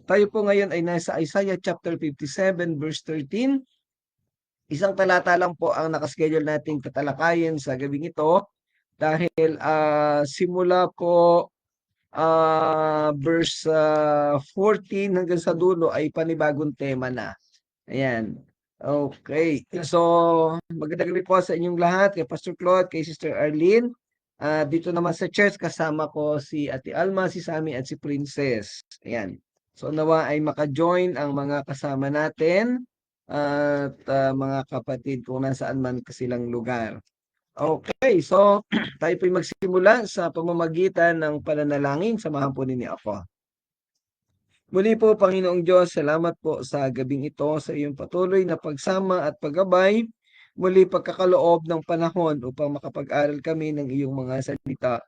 Tayo po ngayon ay nasa Isaiah chapter 57 verse 13. Isang talata lang po ang nakaschedule nating tatalakayin sa gabing ito dahil simula po verse 14 hanggang sa dulo ay panibagong tema na. Ayan. Okay. So, magandang gabi po sa inyong lahat, kay Pastor Claude, kay Sister Arlene. Dito naman sa church, kasama ko si Ate Alma, si Sammy at si Princess. Ayan. So, nawa ay maka-join ang mga kasama natin at mga kapatid kung nasaan man silang lugar. Okay, so tayo po'y magsimula sa pamamagitan ng pananalangin. Samahan po ninyo ako. Muli po, Panginoong Diyos, salamat po sa gabing ito, sa iyong patuloy na pagsama at paggabay. Muli pagkakaloob ng panahon upang makapag-aral kami ng iyong mga salita.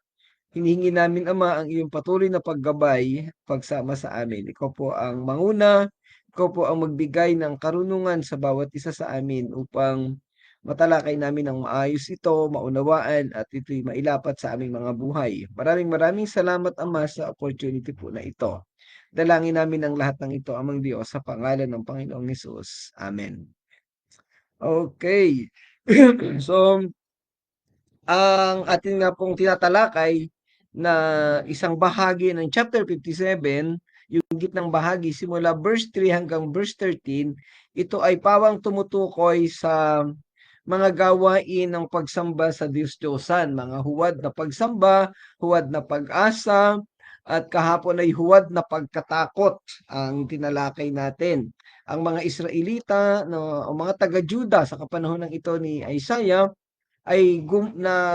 Hinihingi namin, Ama, ang iyong patuloy na paggabay, pagsama sa amin. Ikaw po ang manguna, ikaw po ang magbigay ng karunungan sa bawat isa sa amin upang matalakay namin ng maayos ito, maunawaan at ito'y mailapat sa aming mga buhay. Maraming maraming salamat, Ama, sa opportunity po na ito. Dalangin namin ang lahat ng ito, Amang Diyos, sa pangalan ng Panginoong Hesus. Amen. Okay. So, ang ating nga pong tinatalakay na isang bahagi ng chapter 57, yung gitnang bahagi simula verse 3 hanggang verse 13, ito ay pawang tumutukoy sa mga gawain ng pagsamba sa Diyos-Diyosan, mga huwad na pagsamba, huwad na pag-asa, at kahapon ay huwad na pagkatakot ang tinalakay natin. Ang mga Israelita no, o mga taga-Juda sa kapanahon ng ito ni Isaiah ay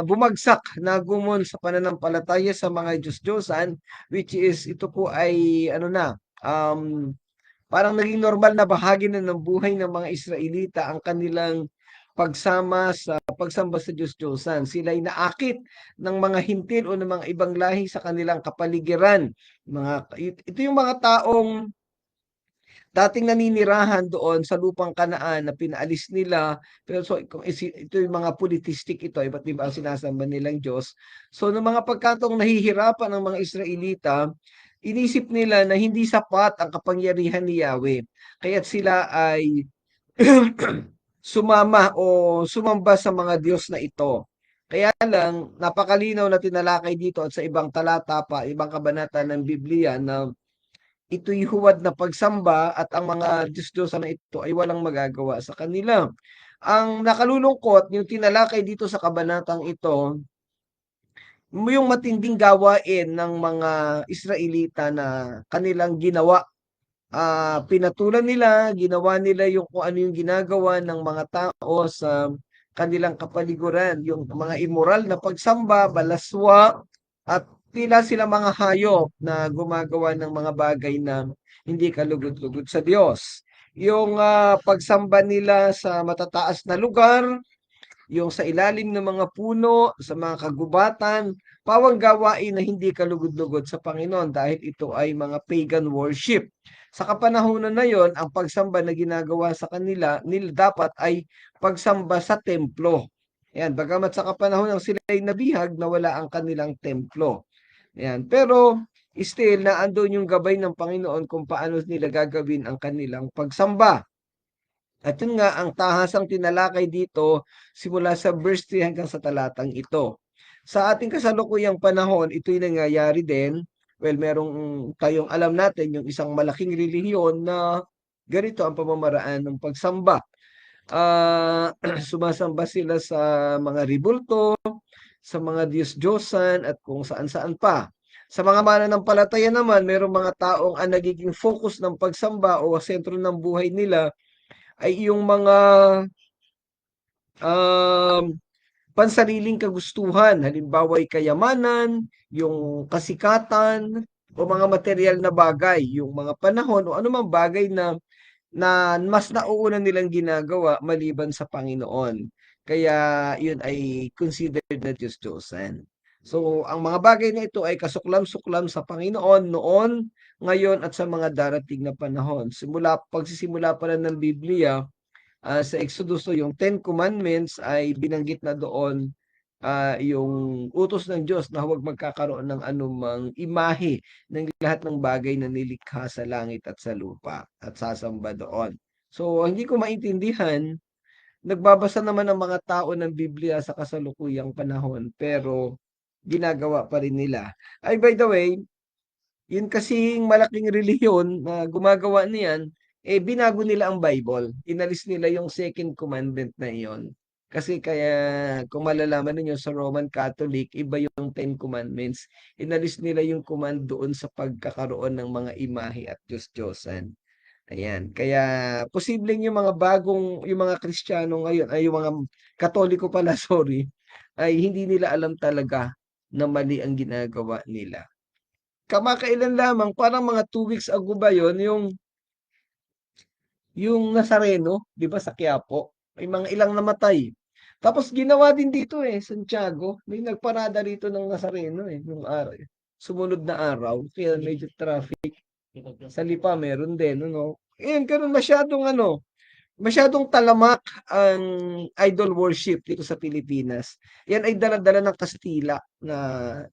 bumagsak na gumon sa pananampalataya sa mga Diyos-Diyosan, which is ito po ay ano na, parang naging normal na bahagi na ng buhay ng mga Israelita ang kanilang pagsama sa pagsamba sa Diyos-Diyosan. Sila ay naakit ng mga hintil o ng mga ibang lahi sa kanilang kapaligiran. Ito yung mga taong dating naninirahan doon sa lupang Kanaan na pinaalis nila, pero so ito yung mga politistic ito, iba't iba ang sinasamba nilang Diyos. So nung mga pagkataong nahihirapan ng mga Israelita, inisip nila na hindi sapat ang kapangyarihan ni Yahweh. Kaya't sila ay sumama o sumamba sa mga Diyos na ito. Kaya lang, napakalinaw na tinalakay dito at sa ibang talata pa, ibang kabanata ng Biblia na ito'y huwad na pagsamba at ang mga Diyos-Diyosan na ito ay walang magagawa sa kanila. Ang nakalulungkot, yung tinalakay dito sa kabanatang ito, yung matinding gawain ng mga Israelita na kanilang ginawa. Pinatulan nila, ginawa nila yung kung ano yung ginagawa ng mga tao sa kanilang kapaligiran, yung mga immoral na pagsamba, balaswa, at tila sila mga hayop na gumagawa ng mga bagay na hindi kalugod-lugod sa Diyos. Yung pagsamba nila sa matataas na lugar, yung sa ilalim ng mga puno, sa mga kagubatan, pawang gawain na hindi kalugod-lugod sa Panginoon dahil ito ay mga pagan worship. Sa kapanahunan na yon, ang pagsamba na ginagawa sa kanila, dapat ay pagsamba sa templo. Yan, bagamat sa kapanahon ng sila ay nabihag, nawala ang kanilang templo. Yan, pero still na andun yung gabay ng Panginoon kung paano nila gagawin ang kanilang pagsamba. At yun nga, ang tahasang tinalakay dito, simula sa verse 3 hanggang sa talatang ito. Sa ating kasalukuyang panahon, ito'y nangyayari din. Well, merong tayong alam natin, yung isang malaking relihiyon na ganito ang pamamaraan ng pagsamba. Sumasamba sila sa mga ribulto, sa mga Diyos-Diyosan, at kung saan-saan pa. Sa mga mananampalataya naman, merong mga taong ang nagiging focus ng pagsamba o sentro ng buhay nila ay yung mga um, pansariling kagustuhan. Halimbawa ay kayamanan, yung kasikatan, o mga material na bagay, yung mga panahon o anumang bagay na mas nauuna nilang ginagawa maliban sa Panginoon. Kaya yun ay considered na Diyos-Diyosan. So, ang mga bagay na ito ay kasuklam-suklam sa Panginoon noon, ngayon at sa mga darating na panahon. Pagsisimula pa lang ng Biblia, sa Exodus, so yung Ten Commandments ay binanggit na doon yung utos ng Diyos na huwag magkakaroon ng anumang imahe ng lahat ng bagay na nilikha sa langit at sa lupa at sasamba doon. So, hindi ko maintindihan, nagbabasa naman ang mga tao ng Biblia sa kasalukuyang panahon, pero ginagawa pa rin nila. Ay, by the way, yun kasing malaking relihiyon na gumagawa niyan, binago nila ang Bible. Inalis nila yung second commandment na iyon. Kasi kaya kung malalaman ninyo sa Roman Catholic, iba yung Ten Commandments. Inalis nila yung command doon sa pagkakaroon ng mga imahe at Diyos-Diyosan. Ayan. Kaya posibleng yung mga Kristiyano ngayon, ay yung mga Katoliko pala, sorry, ay hindi nila alam talaga na mali ang ginagawa nila. Kamakailan lamang, parang mga 2 weeks ago ba yun, yung Nazareno, di ba sa Quiapo, may mga ilang namatay. Tapos ginawa din dito Santiago, may nagparada rito ng Nazareno nung araw, sumunod na araw, kaya medyo traffic. Sa Lipa meron din, ano. Ganun masyadong talamak ang idol worship dito sa Pilipinas. Yan ay dala-dala ng Kastila na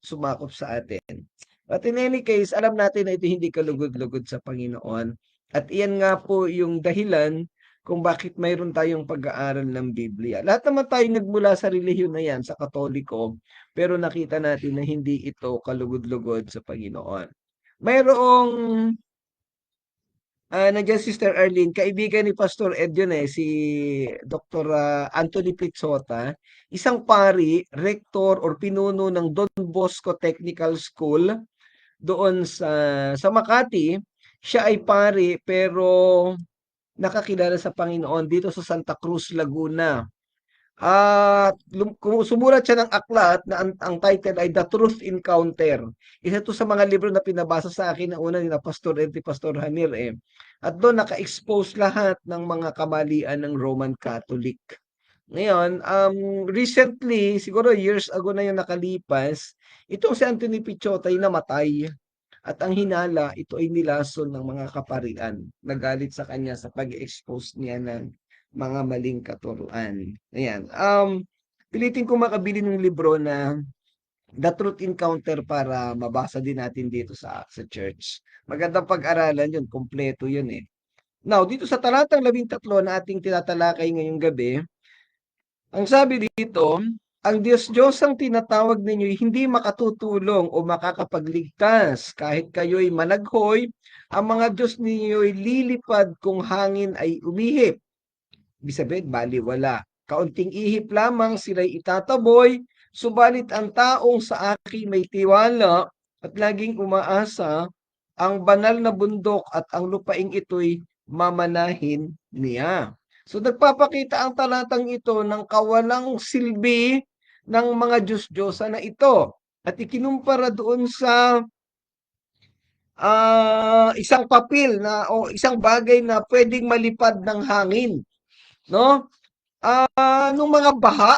sumakop sa atin. But in any case, alam natin na ito hindi kalugod-lugod sa Panginoon. At iyan nga po yung dahilan kung bakit mayroon tayong pag-aaral ng Biblia. Lahat naman tayo nagmula sa relihiyon na yan, sa Katoliko, pero nakita natin na hindi ito kalugod-lugod sa Panginoon. Mayroong nandiyan Sister Arlene, kaibigan ni Pastor Ed yun si Dr. Anthony Pizzota, isang pari, rector or pinuno ng Don Bosco Technical School doon sa Makati. Siya ay pari pero nakakilala sa Panginoon dito sa Santa Cruz, Laguna. Sumulat siya ng aklat na ang title ay The Truth Encounter. Isa to sa mga libro na pinabasa sa akin na una ni na Pastor Ed, Pastor Hanir At doon naka-expose lahat ng mga kamalian ng Roman Catholic. Ngayon, recently, siguro years ago na yung nakalipas, itong si Anthony Pichota ay namatay. At ang hinala, ito ay nilason ng mga kaparian. Nagalit sa kanya sa pag-expose niya ng mga maling katuruan. Ayan. Pilitin ko makabili ng libro na The Truth Encounter para mabasa din natin dito sa church. Magandang pag-aralan yun, kompleto yun Now, dito sa talatang 13 na ating tinatalakay ngayong gabi, ang sabi dito, ang Diyos-Diyos ang tinatawag ninyo hindi makatutulong o makakapagligtas. Kahit kayo'y managhoy, ang mga Diyos ninyo'y lilipad kung hangin ay umihip. Ibig sabihin, baliwala. Kaunting ihip lamang sila'y itataboy, subalit ang taong sa akin may tiwala at laging umaasa, ang banal na bundok at ang lupaing ito'y mamanahin niya. So nagpapakita ang talatang ito ng kawalang silbi ng mga Diyos-Diyosa na ito. At ikinumpara doon sa isang papel na o isang bagay na pwedeng malipad ng hangin, no? Nung mga baha,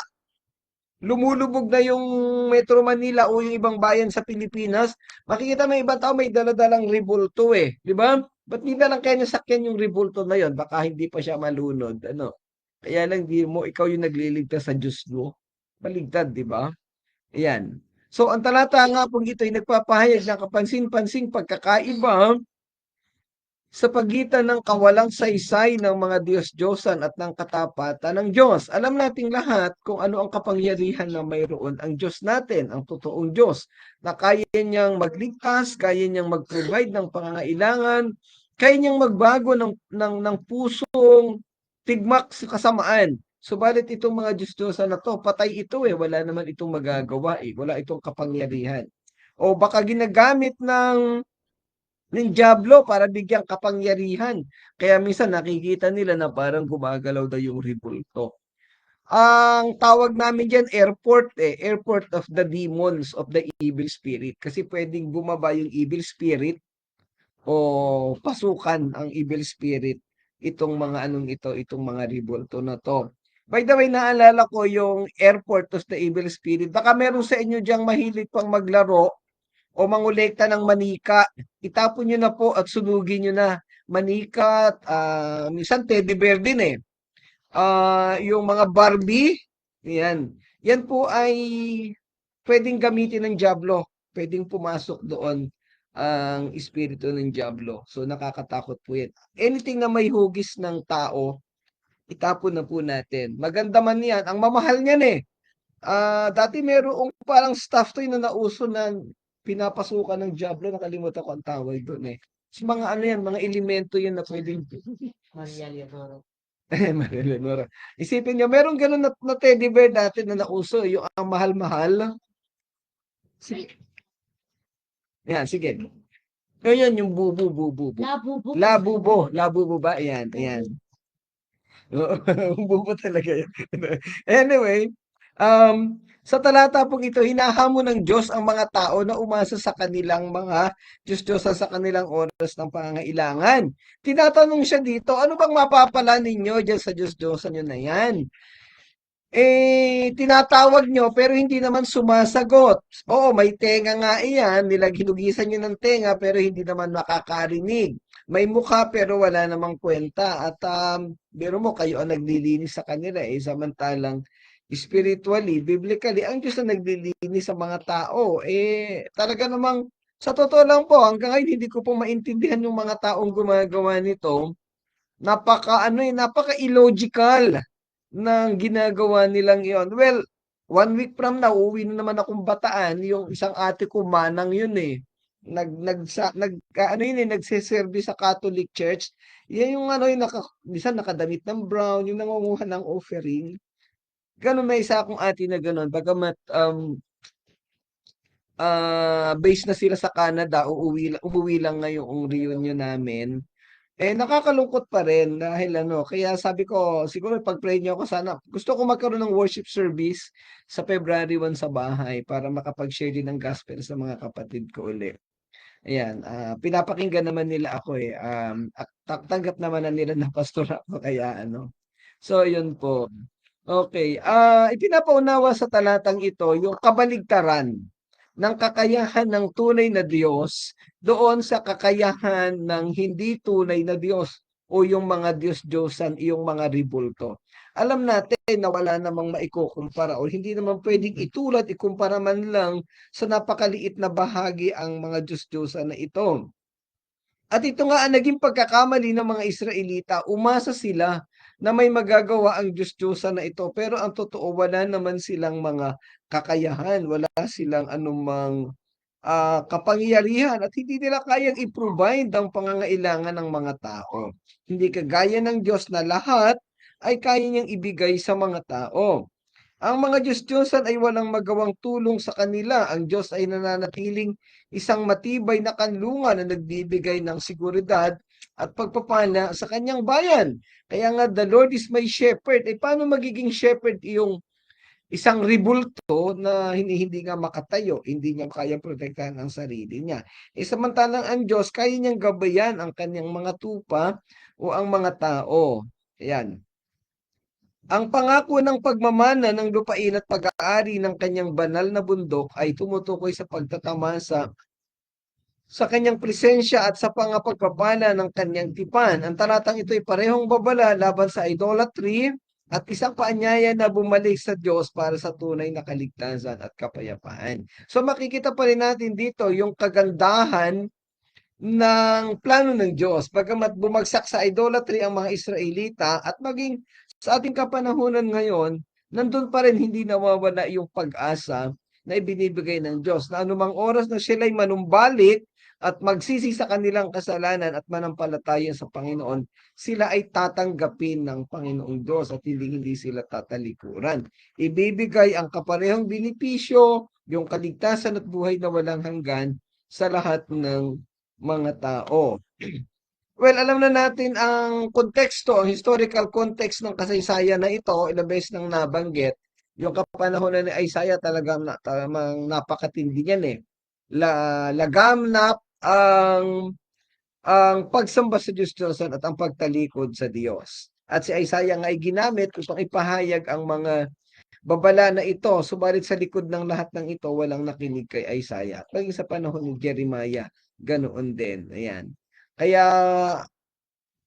lumulubog na yung Metro Manila o yung ibang bayan sa Pilipinas, makikita mo ibang tao may dala-dalang rebulto di ba? Ba't di na lang kaya niya sakyan yung rebulto na yon? Baka hindi pa siya malunod, ano? Kaya lang di mo, ikaw yung nagliligtas sa Diyos mo. Baligtad, di ba? Ayan. So, ang talata nga pong ito ay nagpapahayag ng kapansin-pansing pagkakaiba sa pagitan ng kawalang saysay ng mga Diyos-Diyosan at ng katapatan ng Diyos. Alam nating lahat kung ano ang kapangyarihan na mayroon ang Diyos natin, ang totoong Diyos, na kaya niyang magligtas, kaya niyang mag-provide ng pangangailangan, kaya niyang magbago ng pusong tigmak sa kasamaan. Subalit itong mga Diyos-Diyosan na to, patay ito wala naman itong magagawa wala itong kapangyarihan. O baka ginagamit ng dyablo para bigyang kapangyarihan. Kaya minsan nakikita nila na parang gumagalaw daw yung rebulto. Ang tawag namin diyan airport of the demons, of the evil spirit. Kasi pwedeng bumaba yung evil spirit o pasukan ang evil spirit itong mga itong mga rebulto na to. By the way, naalala ko yung airport of the evil spirit. Baka meron sa inyo diyang mahilig pang maglaro o mangolekta ng manika, itapon nyo na po at sunugin nyo na. Manika, minsan teddy bear din yung mga Barbie, yan. yan po ay pwedeng gamitin ng dyablo. Pwedeng pumasok doon ang espiritu ng dyablo. So nakakatakot po yan. Anything na may hugis ng tao, itapon na po natin. Maganda man yan. Ang mamahal niyan eh. Dati merong parang stuff toy na nauso na pinapasukan ng dyablo. Nakalimutan ko ang tawag doon eh. So, mga ano yan, mga elemento yan na pwedeng Maria Leonora. Isipin niyo, meron gano'n na teddy bear dati na nauso, yung ang mahal-mahal. Sige, yan, sige. Yun, yung bubu, bubu. Labubo. Labubo. Labubo ba? Ayan, ayan. Oo, bubo talaga yun. Anyway, sa talata pong ito, hinahamon ng Diyos ang mga tao na umasa sa kanilang mga Diyos-Diyosan sa kanilang oras ng pangangailangan. Tinatanong siya dito, ano bang mapapala ninyo diyan sa Diyos-Diyosan nyo na yan? Tinatawag nyo pero hindi naman sumasagot. Oo, may tenga nga iyan, hinugisan nyo ng tenga pero hindi naman makakarinig. May mukha pero wala namang kwenta. At biro mo, kayo ang naglilinis sa kanila samantalang spiritually, biblically, ang Diyos na naglilinis sa mga tao. Talaga namang, sa totoo lang po, hanggang ngayon hindi ko po maintindihan yung mga taong gumagawa nito. Napaka illogical ng ginagawa nilang iyon. Well, 1 week from now, uuwi na naman akong Bataan. Yung isang ate ko, manang yun eh. Nagseservice sa Catholic Church. Yan yung ano, minsan nakadamit ng brown, yung nangunguha ng offering. Ganun, may isa akong ate na ganun. Bagamat, base na sila sa Canada, uuwi lang ngayong reunion namin. Nakakalungkot pa rin dahil kaya sabi ko, siguro pag-pray niyo ako sana. Gusto ko magkaroon ng worship service sa February 1 sa bahay para makapag-share din ng gospel sa mga kapatid ko uli. Ayan, pinapakinggan naman nila ako eh. At tanggap naman na nila na pastor ako kaya ano. So, yun po. Okay, ipinapaunawa sa talatang ito yung kabaligtaran ng kakayahan ng tunay na Diyos doon sa kakayahan ng hindi tunay na Diyos o yung mga Diyos-Diyosan, yung mga ribulto. Alam natin na wala namang maikukumpara o hindi naman pwedeng itulad, ikumpara man lang sa napakaliit na bahagi ang mga Diyos-Diyosan na ito. At ito nga ang naging pagkakamali ng mga Israelita, umasa sila na may magagawa ang Diyos-Diyosan na ito. Pero ang totoo, wala naman silang mga kakayahan, wala silang anumang kapangyarihan at hindi nila kayang i-provide ang pangangailangan ng mga tao. Hindi kagaya ng Diyos na lahat ay kaya niyang ibigay sa mga tao. Ang mga Diyos-Diyosan ay walang magawang tulong sa kanila. Ang Diyos ay nananatiling isang matibay na kanlungan na nagbibigay ng seguridad at pagpapala sa kanyang bayan. Kaya nga, the Lord is my shepherd. Paano magiging shepherd yung isang ribulto na hindi nga makatayo, hindi niya kaya protektahan ang sarili niya. Samantalang ang Diyos, kaya niyang gabayan ang kanyang mga tupa o ang mga tao. Ayan. Ang pangako ng pagmamana ng lupain at pag-aari ng kanyang banal na bundok ay tumutukoy sa pagtatamasa sa kanyang presensya at sa pangapagpapala ng kanyang tipan. Ang talatang ito ay parehong babala laban sa idolatry at isang paanyaya na bumalik sa Diyos para sa tunay na kaligtasan at kapayapaan. So makikita pa rin natin dito yung kagandahan ng plano ng Diyos. Bagamat bumagsak sa idolatry ang mga Israelita at maging sa ating kapanahunan ngayon, nandun pa rin hindi nawawala yung pag-asa na ibinibigay ng Diyos na anumang oras na sila'y manumbalik at magsisi sa kanilang kasalanan at manampalataya sa Panginoon, sila ay tatanggapin ng Panginoong Diyos at hindi sila tatalikuran. Ibibigay ang kaparehong benepisyo, yung kaligtasan at buhay na walang hanggan sa lahat ng mga tao. Well, alam na natin ang konteksto, ang historical context ng kasaysayan na ito, ilang beses nang nabanggit. Yung kapanahonan ni Isaiah talagang napakatindi niyan eh. Laganap ang pagsamba sa Diyos Diyosan at ang pagtalikod sa Diyos. At si Isaiah nga ay ginamit upang ipahayag ang mga babala na ito. Subalit sa likod ng lahat ng ito, walang nakinig kay Isaiah. Paging sa panahon ni Jeremiah, ganoon din. Ayan. Kaya,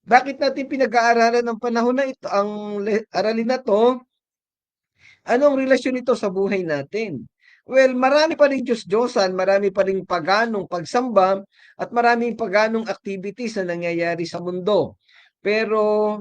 bakit natin pinag-aaralan ng panahon na ito, ang aralin na to? Anong relasyon nito sa buhay natin? Well, marami pa ring Diyos-Diyosan, marami pa ring paganong pagsamba, at maraming paganong activities na nangyayari sa mundo. Pero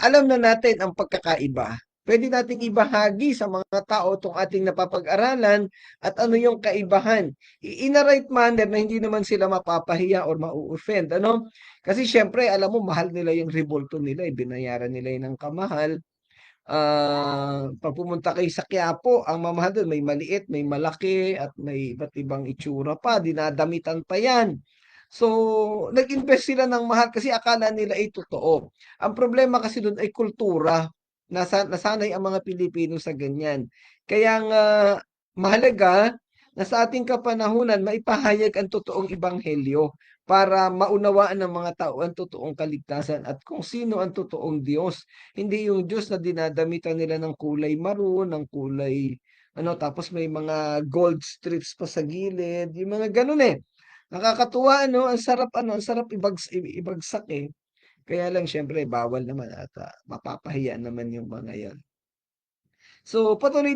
alam na natin ang pagkakaiba. Puwede nating ibahagi sa mga tao itong ating napapag-aralan at ano yung kaibahan. In a right manner na hindi naman sila mapapahiya or mau-offend, ano? Kasi siyempre, alam mo, mahal nila yung rebulto nila, eh, binayaran nila yun ng kamahal. 'Pag pumunta kayo sa Quiapo, ang mamahal dun may maliit, may malaki, at may iba't ibang itsura pa, dinadamitan pa yan. So, nag-invest sila ng mahal kasi akala nila ay totoo. Ang problema kasi dun ay kultura. Nasanay ang mga Pilipino sa ganyan. Kaya nga mahalaga na sa ating kapanahunan maipahayag ang totoong ebanghelyo para maunawaan ng mga tao ang totoong kaligtasan at kung sino ang totoong Diyos. Hindi yung Diyos na dinadamitan nila ng kulay maroon, ng kulay ano, tapos may mga gold strips pa sa gilid, yung mga gano'n eh. Nakakatuwa ano, ang sarap ibagsak eh. Kaya lang siyempre bawal naman at mapapahiya naman yung mga 'yan. So patuloy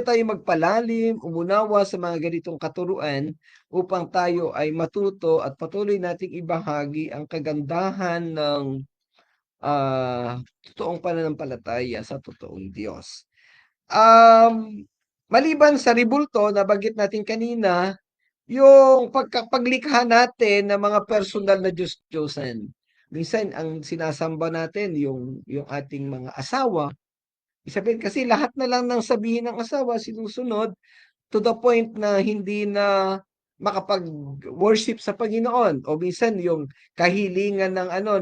tayong magpalalim, umunawa sa mga ganitong katuruan upang tayo ay matuto at patuloy nating ibahagi ang kagandahan ng totoong pananampalataya sa totoong Diyos. Maliban sa rebulto nabanggit natin kanina, yung paglikha natin ng mga personal na Diyos-Diyosan. Minsan ang sinasamba natin yung ating mga asawa. Ibig sabihin kasi lahat na lang ng sabihin ng asawa sinusunod to the point na hindi na makapag-worship sa Panginoon o minsan yung kahilingan ng ano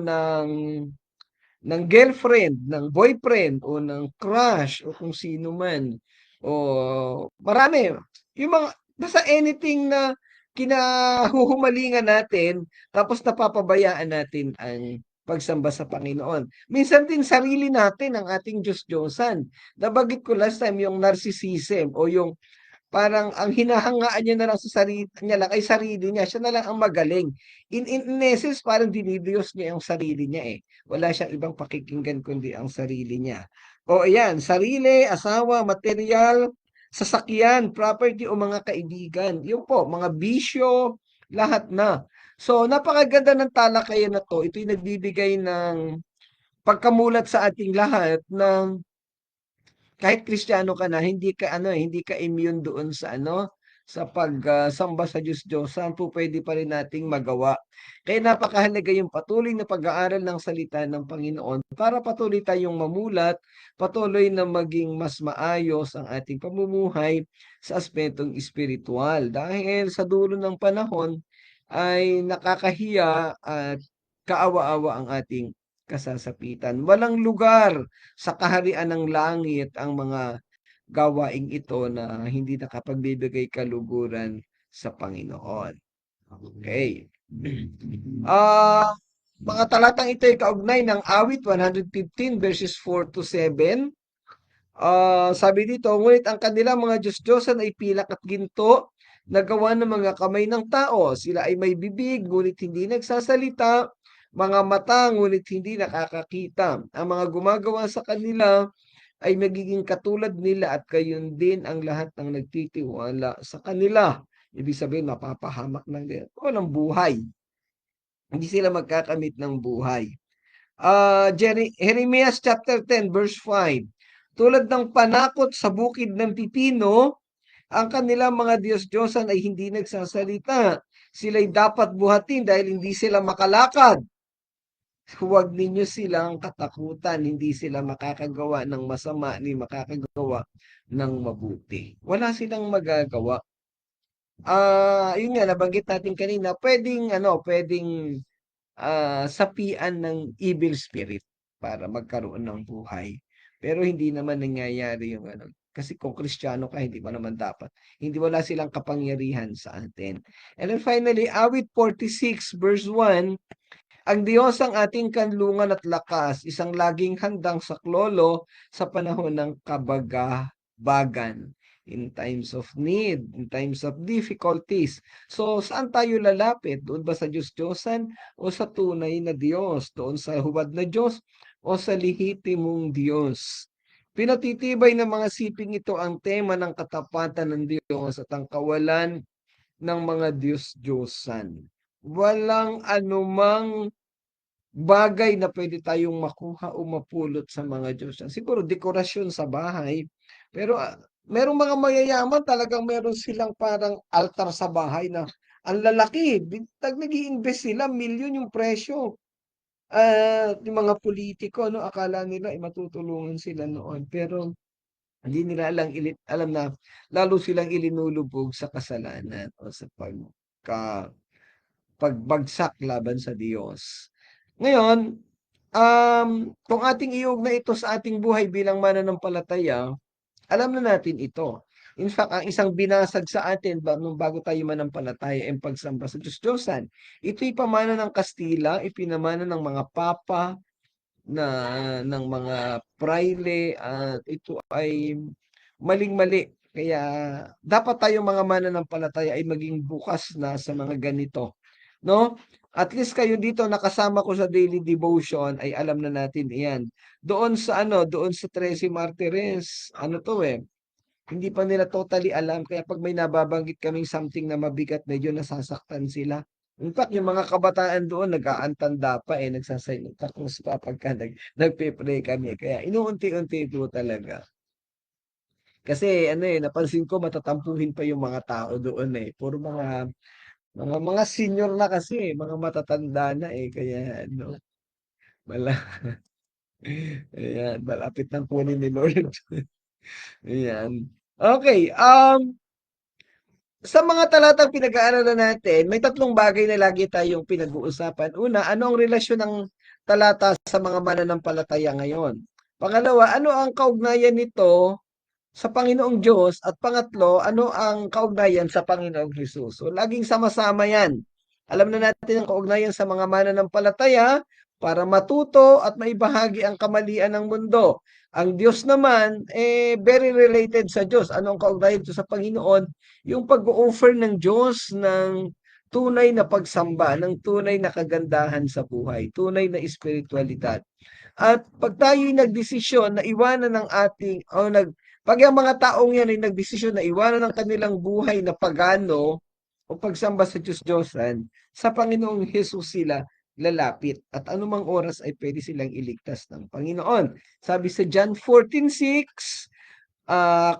ng girlfriend, ng boyfriend o ng crush o kung sino man. O marami. Yung mga basta anything na kinahuhumalingan natin tapos napapabayaan natin ang pagsamba sa Panginoon. Minsan din sarili natin ang ating Diyos-Diyosan. Nabanggit ko last time yung narcissism o yung parang ang hinahangaan niya na lang sa sarili niya lang ay sarili niya, siya na lang ang magaling. In essence parang dinidiyos niya yung sarili niya, eh. Wala siyang ibang pakikinggan kundi ang sarili niya. O ayan, sarili, asawa, materyal, sasakyan, property o mga kaibigan. Yun po, mga bisyo, lahat na. So, napakaganda ng talakayan na 'to. Ito'y nagbibigay ng pagkamulat sa ating lahat ng kahit Kristiyano ka na hindi ka ano, hindi ka immune doon sa ano, sa samba sa Diyos-Diyosan, pupuwede pa rin nating magawa. Kaya napakahalaga yung patuloy na pag-aaral ng salita ng Panginoon para patuloy tayong mamulat, patuloy na maging mas maayos ang ating pamumuhay sa aspetong espiritual. Dahil sa dulo ng panahon ay nakakahiya at kaawa-awa ang ating kasasapitan. Walang lugar sa kaharian ng langit ang mga gawaing ito na hindi nakapagbibigay kaluguran sa Panginoon. Okay. Ah, mga talatang ito ay kaugnay ng awit 115 verses 4 to 7. Sabi dito, ngunit ang kanilang mga Diyos-Diyosan ay pilak at ginto na gawa ng mga kamay ng tao. Sila ay may bibig, ngunit hindi nagsasalita, mga mata, ngunit hindi nakakakita. Ang mga gumagawa sa kanila ay magiging katulad nila at gayon din ang lahat ng nagtitiwala sa kanila. Ibig sabihin, mapapahamak ng walang buhay. Hindi sila magkakamit ng buhay. Jeremias chapter 10 verse 5. Tulad ng panakot sa bukid ng pipino, ang kanilang mga Diyos-Diyosan ay hindi nagsasalita. Sila'y dapat buhatin dahil hindi sila makalakad. Huwag ninyo silang katakutan, hindi sila makakagawa ng masama ni makakagawa ng mabuti. Wala silang magagawa. Yun nga nabanggit natin kanina, pwedeng sapian ng evil spirit para magkaroon ng buhay. Pero hindi naman nangyayari yung ano, kasi kung Kristiyano ka, hindi mo naman dapat. Hindi wala silang kapangyarihan sa atin. And then finally, awit 46 verse 1, ang Diyos ang ating kanlungan at lakas, isang laging handang saklolo sa panahon ng kabagabagan, in times of need, in times of difficulties. So, saan tayo lalapit? Doon ba sa Diyos-Diyosan o sa tunay na Diyos? Doon sa hubad na Diyos o sa lehitimong Diyos. Pinatitibay ng mga siping ito ang tema ng katapatan ng Diyos at ang kawalan ng mga Diyos-Diyosan. Walang anumang bagay na pwede tayong makuha o mapulot sa mga Diyosan. Siguro dekorasyon sa bahay, pero merong mga mayayaman talagang meron silang parang altar sa bahay na ang lalaki. Nag-iinvest sila, milyon yung presyo. Yung mga politiko, no, akala nila ay matutulungan sila noon. Pero hindi nila alam na lalo silang ilinulubog sa kasalanan o sa pagbagsak laban sa Diyos. Ngayon, kung ating iugnay ito sa ating buhay bilang mananampalataya, alam na natin ito. In fact, ang isang binasag sa atin nung bago tayo manampalataya ay pagsamba sa Diyos-Diyosan. Ito'y pamana ng Kastila, ipinamana ng mga papa, ng mga praile, at ito ay maling-mali. Kaya dapat tayong mga mananampalataya ay maging bukas na sa mga ganito, no? At least kayo dito nakasama ko sa daily devotion ay alam na natin iyan. Doon sa 13 Martires, ano to eh, hindi pa nila totally alam kaya pag may nababanggit kaming something na mabigat, medyo nasasaktan sila. In fact, yung mga kabataan doon nag-aantanda pa eh, nagsa-silent cross pa pagka nagpe-pray kami. Kaya inuunti-unti po talaga. Kasi ano eh, napansin ko matatampuhin pa yung mga tao doon eh. Puro mga senior na kasi, mga matatanda na eh. Kaya ano, wala. Ayan, malapit ng kunin ni Lord. Ayan. Okay, sa mga talatang pinag-aaralan natin, may tatlong bagay na lagi tayong pinag-uusapan. Una, ano ang relasyon ng talata sa mga mananampalataya ngayon? Pangalawa, ano ang kaugnayan nito sa Panginoong Diyos? At pangatlo, ano ang kaugnayan sa Panginoong Hesus? So, laging sama-sama yan. Alam na natin ang kaugnayan sa mga mananampalataya para matuto at maibahagi ang kamalian ng mundo. Ang Diyos naman, very related sa Diyos. Ano ang kaugnayan ito sa Panginoon? Yung pag-offer ng Diyos ng tunay na pagsamba, ng tunay na kagandahan sa buhay, tunay na espiritualidad. At pag tayo'y nagdesisyon na iwanan ng ating, pag ang mga taong yan ay nagdesisyon na iwanan ng kanilang buhay na pagano o pagsamba sa Diyos-Diyosan, sa Panginoong Hesus sila lalapit at anumang oras ay pwede silang iligtas ng Panginoon. Sabi sa John 14:6,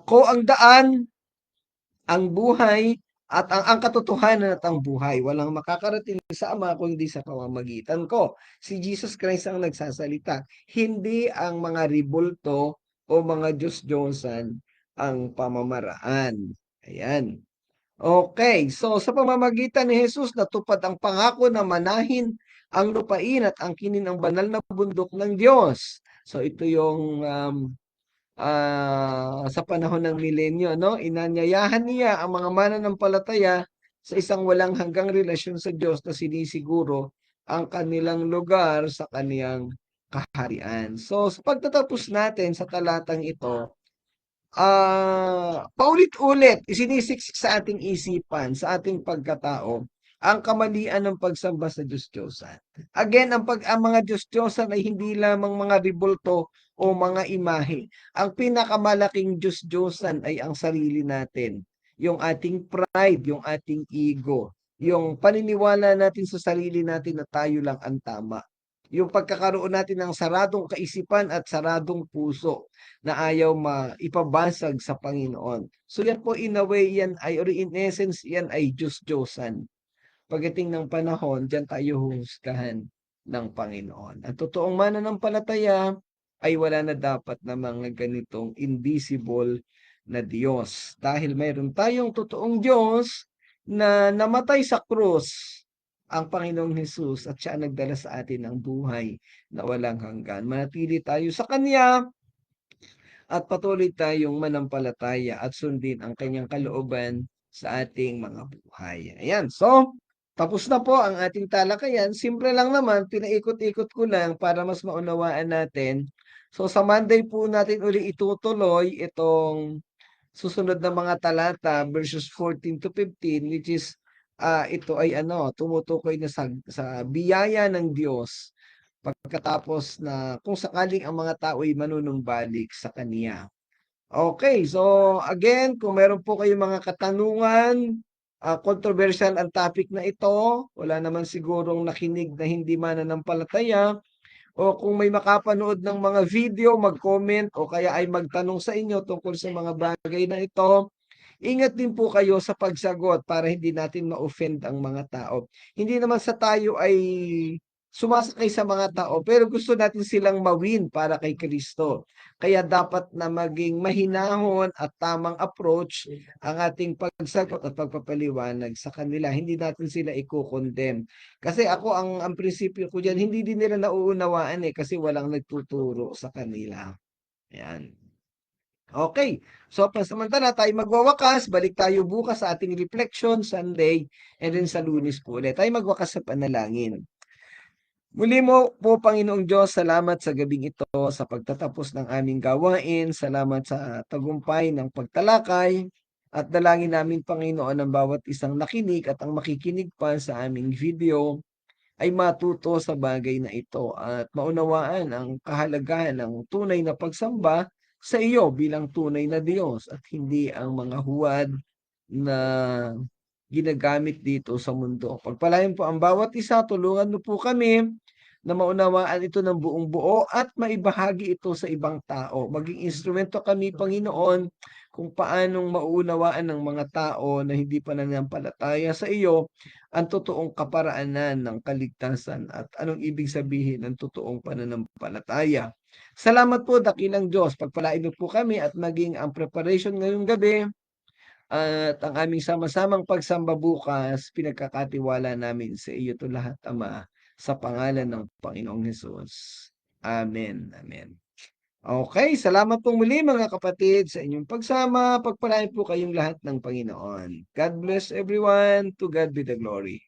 ko ang daan, ang buhay, at ang katotohanan at ang buhay. Walang makakarating sa Ama kung hindi sa pamamagitan ko. Si Jesus Christ ang nagsasalita. Hindi ang mga ribulto o mga Diyos-Diyosan ang pamamaraan. Ayan. Okay, so sa pamamagitan ni Jesus, natupad ang pangako na manahin ang lupain at angkinin ang banal na bundok ng Diyos. So ito yung sa panahon ng milenyo, no? Inanyayahan niya ang mga mananampalataya sa isang walang hanggang relasyon sa Diyos na sinisiguro ang kanilang lugar sa kaniyang kaharian. So, sa pagtatapos natin sa talatang ito, paulit-ulit isinisiksik sa ating isipan, sa ating pagkatao, ang kamalian ng pagsamba sa Diyos-Diyosan. Again, ang mga Diyos-Diyosan ay hindi lamang mga ribulto o mga imahe. Ang pinakamalaking Diyos-Diyosan ay ang sarili natin. Yung ating pride, yung ating ego, yung paniniwala natin sa sarili natin na tayo lang ang tama. Yung pagkakaroon natin ng saradong kaisipan at saradong puso na ayaw maipabasag sa Panginoon. So yan po in a way, yan ay, or in essence, yan ay Diyos-Diyosan. Pagdating ng panahon, diyan tayo huhusgahan ng Panginoon. Ang totoong mananampalataya ay wala na dapat na mga ganitong invisible na Diyos. Dahil mayroon tayong totoong Diyos na namatay sa krus, ang Panginoong Hesus, at siya ang nagdala sa atin ng buhay na walang hanggan. Manatili tayo sa Kanya at patuloy tayong manampalataya at sundin ang kanyang kalooban sa ating mga buhay. Ayan, so tapos na po ang ating talakayan. Simple lang naman, pinaikot-ikot ko lang para mas maunawaan natin. So sa Monday po natin uli itutuloy itong susunod na mga talata verses 14 to 15, which is ito ay tumutukoy na sa biyaya ng Diyos pagkatapos na kung sakaling ang mga tao ay manunumbalik sa Kanya. Okay, so again, kung meron po kayong mga katanungan, controversial ang topic na ito, wala naman sigurong nakinig na hindi mananampalataya, o kung may makapanood ng mga video, mag-comment o kaya ay magtanong sa inyo tungkol sa mga bagay na ito, ingat din po kayo sa pagsagot para hindi natin ma-offend ang mga tao. Hindi naman sa tayo ay sumasakay sa mga tao, pero gusto natin silang mawin para kay Kristo. Kaya dapat na maging mahinahon at tamang approach ang ating pagsagot at pagpapaliwanag sa kanila. Hindi natin sila i-condemn. Kasi ako, ang prinsipyo ko dyan, hindi din nila nauunawaan kasi walang nagtuturo sa kanila. Yan. Okay. So, pansamantala tayo magwawakas. Balik tayo bukas sa ating reflection, Sunday, and then sa Lunes po ulit. Tayo magwakas sa panalangin. Muli mo po, Panginoong Diyos, salamat sa gabing ito sa pagtatapos ng aming gawain. Salamat sa tagumpay ng pagtalakay. At dalangin namin, Panginoon, ang bawat isang nakinig at ang makikinig pa sa aming video ay matuto sa bagay na ito at maunawaan ang kahalagahan ng tunay na pagsamba sa iyo bilang tunay na Diyos at hindi ang mga huwad na ginagamit dito sa mundo. Pagpalain po ang bawat isa, tulungan mo po kami na maunawaan ito ng buong buo at maibahagi ito sa ibang tao. Maging instrumento kami, Panginoon, kung paanong mauunawaan ng mga tao na hindi pa nananampalataya sa iyo ang totoong kaparaanan ng kaligtasan at anong ibig sabihin ng totoong pananampalataya. Salamat po, dakilang Diyos. Pagpalain mo po kami at maging ang preparation ngayong gabi at ang aming sama-samang pagsamba bukas, pinagkakatiwala namin sa iyo to lahat, Ama, sa pangalan ng Panginoong Hesus. Amen. Amen. Okay, salamat pong muli mga kapatid sa inyong pagsama. Pagpalain po kayong lahat ng Panginoon. God bless everyone. To God be the glory.